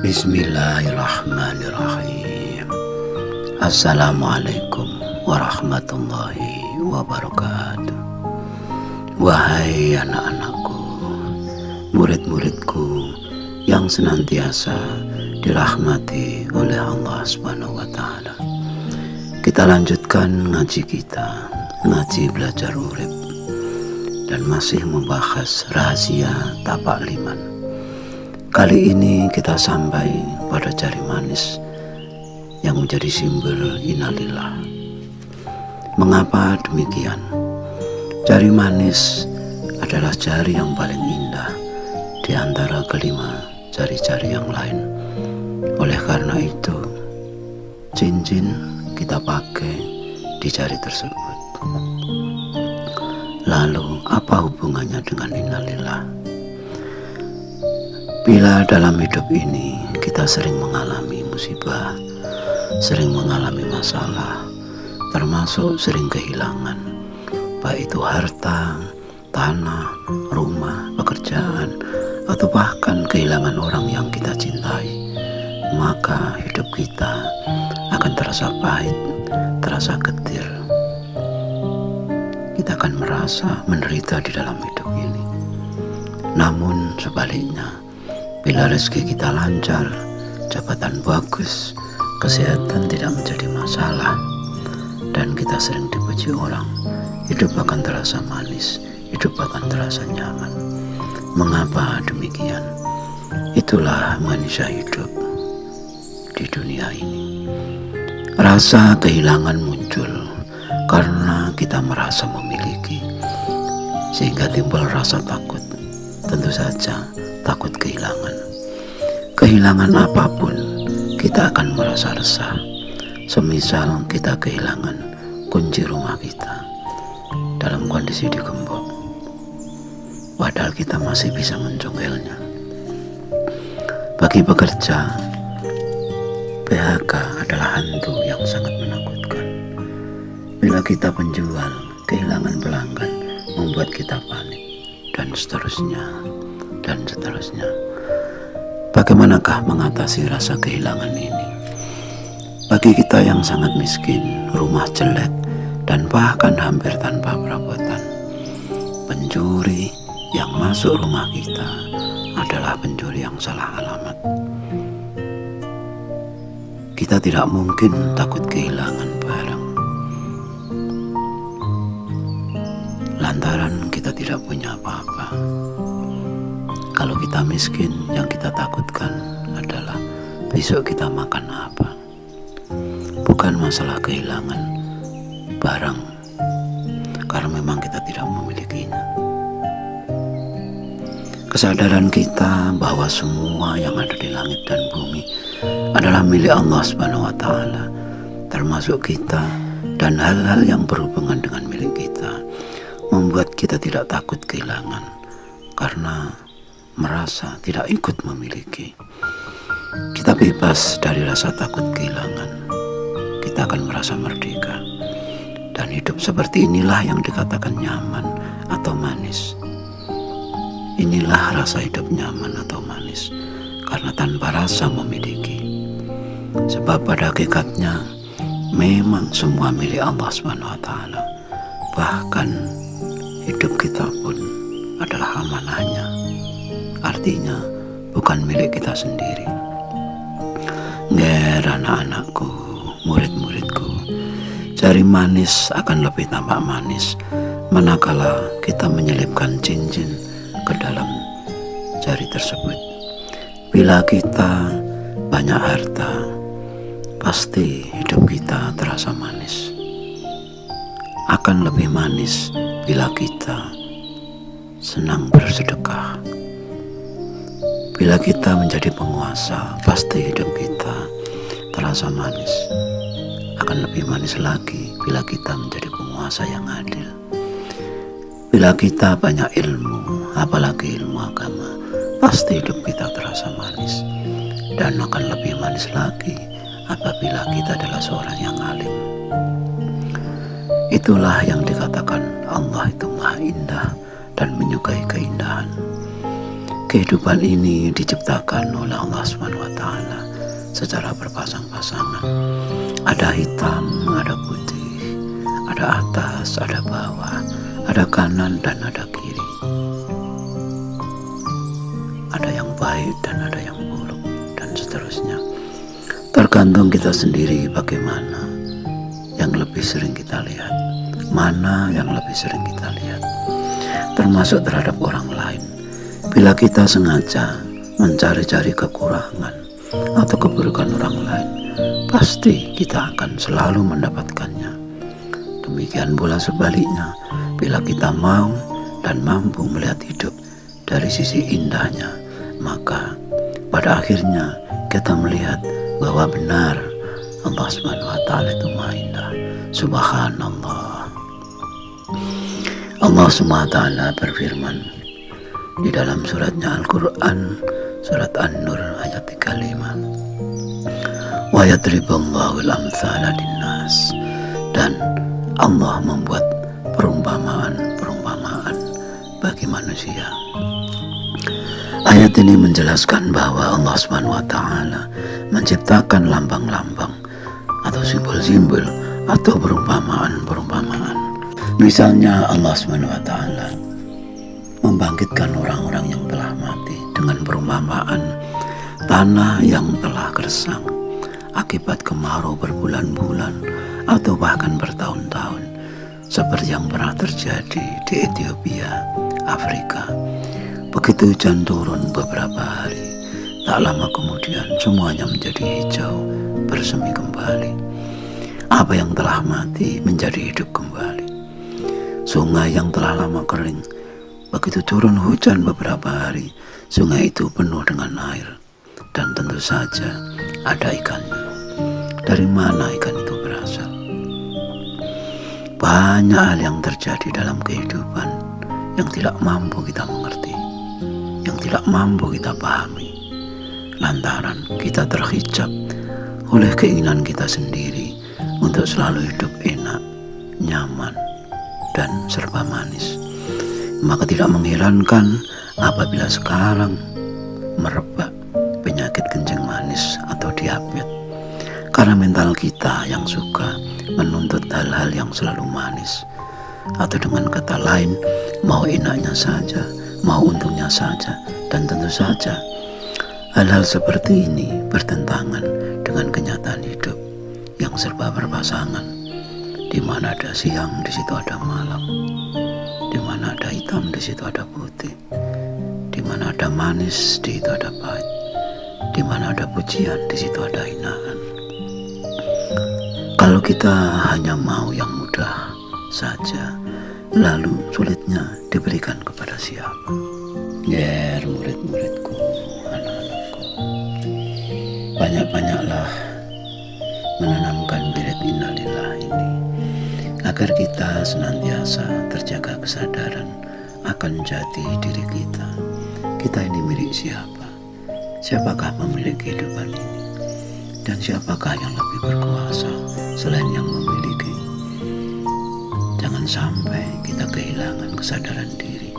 Bismillahirrahmanirrahim. Assalamualaikum warahmatullahi wabarakatuh. Wahai anak-anakku, murid-muridku yang senantiasa dirahmati oleh Allah Subhanahu wa Ta'ala. Kita lanjutkan ngaji kita, ngaji belajar urip, dan masih membahas rahasia tapak liman. Kali ini kita sampai pada jari manis yang menjadi simbol innalillah. Mengapa demikian? Jari manis adalah jari yang paling indah di antara kelima jari-jari yang lain. Oleh karena itu, cincin kita pakai di jari tersebut. Lalu apa hubungannya dengan innalillah? Bila dalam hidup ini kita sering mengalami musibah, sering mengalami masalah, termasuk sering kehilangan, baik itu harta, tanah, rumah, pekerjaan, atau bahkan kehilangan orang yang kita cintai, maka hidup kita akan terasa pahit, terasa getir. Kita akan merasa menderita di dalam hidup ini. Namun sebaliknya, bila rezeki kita lancar, jabatan bagus, kesehatan tidak menjadi masalah, dan kita sering dipuji orang, hidup akan terasa manis, hidup akan terasa nyaman. Mengapa demikian? Itulah manusia hidup di dunia ini. Rasa kehilangan muncul karena kita merasa memiliki, sehingga timbul rasa takut. Tentu saja takut kehilangan. Kehilangan apapun, kita akan merasa resah. Semisal kita kehilangan kunci rumah kita dalam kondisi digembok, padahal kita masih bisa menjongelnya. Bagi pekerja, PHK adalah hantu yang sangat menakutkan. Bila kita penjual, kehilangan pelanggan membuat kita panik, dan seterusnya, dan seterusnya. Bagaimanakah mengatasi rasa kehilangan ini? Bagi kita yang sangat miskin, rumah jelek, dan bahkan hampir tanpa perabotan, pencuri yang masuk rumah kita adalah pencuri yang salah alamat. Kita tidak mungkin takut kehilangan barang, lantaran kita tidak punya apa-apa. Kalau kita miskin, yang kita takutkan adalah besok kita makan apa. Bukan masalah kehilangan barang, karena memang kita tidak memilikinya. Kesadaran kita bahwa semua yang ada di langit dan bumi adalah milik Allah Subhanahu wa Ta'ala, termasuk kita dan hal-hal yang berhubungan dengan milik kita, membuat kita tidak takut kehilangan, karena merasa tidak ikut memiliki. Kita bebas dari rasa takut kehilangan. Kita akan merasa merdeka. Dan hidup seperti inilah yang dikatakan nyaman atau manis. Inilah rasa hidup nyaman atau manis, karena tanpa rasa memiliki. Sebab pada hakikatnya memang semua milik Allah Subhanahu wa Ta'ala. Bahkan hidup kita pun adalah amanahnya. Artinya bukan milik kita sendiri. Nger anak-anakku, murid-muridku, jari manis akan lebih tampak manis manakala kita menyelipkan cincin ke dalam jari tersebut. Bila kita banyak harta, pasti hidup kita terasa manis. Akan lebih manis bila kita senang bersedekah. Bila kita menjadi penguasa, pasti hidup kita terasa manis. Akan lebih manis lagi bila kita menjadi penguasa yang adil. Bila kita banyak ilmu, apalagi ilmu agama, pasti hidup kita terasa manis. Dan akan lebih manis lagi apabila kita adalah seorang yang alim. Itulah yang dikatakan Allah itu maha indah dan menyukai keindahan. kehidupan ini diciptakan oleh Allah SWT secara berpasang-pasangan. Ada hitam, ada putih, ada atas, ada bawah, ada kanan dan ada kiri. Ada yang baik dan ada yang buruk dan seterusnya. Tergantung kita sendiri bagaimana yang lebih sering kita lihat, mana yang lebih sering kita lihat, termasuk terhadap orang lain. Bila kita sengaja mencari-cari kekurangan atau keburukan orang lain, pasti kita akan selalu mendapatkannya. Demikian pula sebaliknya, bila kita mau dan mampu melihat hidup dari sisi indahnya, maka pada akhirnya kita melihat bahwa benar Allah SWT itu Maha Indah. Subhanallah. Allah SWT berfirman di dalam suratnya Al-Quran, surat An-Nur ayat 35, wa yadriballahu al-amthala linnas, dan Allah membuat perumpamaan-perumpamaan bagi manusia. Ayat ini menjelaskan bahwa Allah SWT menciptakan lambang-lambang atau simbol-simbol atau perumpamaan-perumpamaan. Misalnya Allah SWT membangkitkan orang-orang yang telah mati dengan perumpamaan tanah yang telah gersang akibat kemarau berbulan-bulan atau bahkan bertahun-tahun, seperti yang pernah terjadi di Ethiopia, Afrika. Begitu hujan turun beberapa hari, tak lama kemudian semuanya menjadi hijau, bersemi kembali. Apa yang telah mati menjadi hidup kembali. Sungai yang telah lama kering, begitu turun hujan beberapa hari, sungai itu penuh dengan air. Dan tentu saja ada ikannya. Dari mana ikan itu berasal? Banyak hal yang terjadi dalam kehidupan yang tidak mampu kita mengerti, yang tidak mampu kita pahami, lantaran kita terhijab oleh keinginan kita sendiri untuk selalu hidup enak, nyaman, dan serba manis. Maka tidak mengherankan apabila sekarang merebak penyakit kencing manis atau diabetes, karena mental kita yang suka menuntut hal-hal yang selalu manis, atau dengan kata lain, mau enaknya saja, mau untungnya saja. Dan tentu saja hal-hal seperti ini bertentangan dengan kenyataan hidup yang serba berpasangan, di mana ada siang, di situ ada malam, di mana ada hitam, di situ ada putih, di mana ada manis, di situ ada pahit, di mana ada pujian, di situ ada hinaan. Kalau kita hanya mau yang mudah saja, lalu sulitnya diberikan kepada siapa? Ya, murid-muridku, anak-anakku, banyak-banyaklah menanamkan wirid innalillah ini, agar kita senantiasa terjaga kesadaran akan jati diri kita. Kita ini milik siapa? Siapakah pemilik kehidupan ini? Dan siapakah yang lebih berkuasa selain yang memiliki? Jangan sampai kita kehilangan kesadaran diri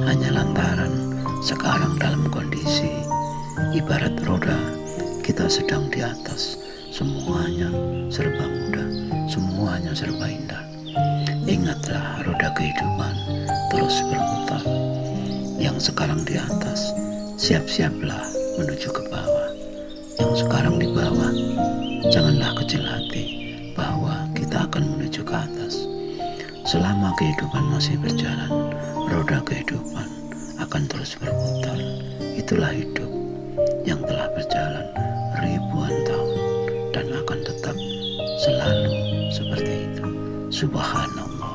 hanya lantaran sekarang dalam kondisi ibarat roda, kita sedang di atas, semuanya serba mudah, semuanya serba indah. Ingatlah, roda kehidupan terus berputar. Yang sekarang di atas, siap-siaplah menuju ke bawah. Yang sekarang di bawah, janganlah kecil hati bahwa kita akan menuju ke atas. Selama kehidupan masih berjalan, roda kehidupan akan terus berputar. Itulah hidup yang telah berjalan ribuan tahun dan akan tetap selalu seperti itu. Subhanallah.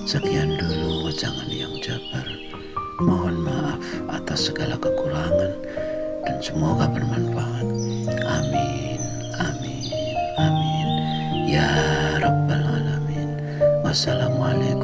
Sekian dulu wejangan yang jabar. Mohon maaf atas segala kekurangan dan semoga bermanfaat. Amin, amin, amin. Ya Rabbal Alamin. Wassalamualaikum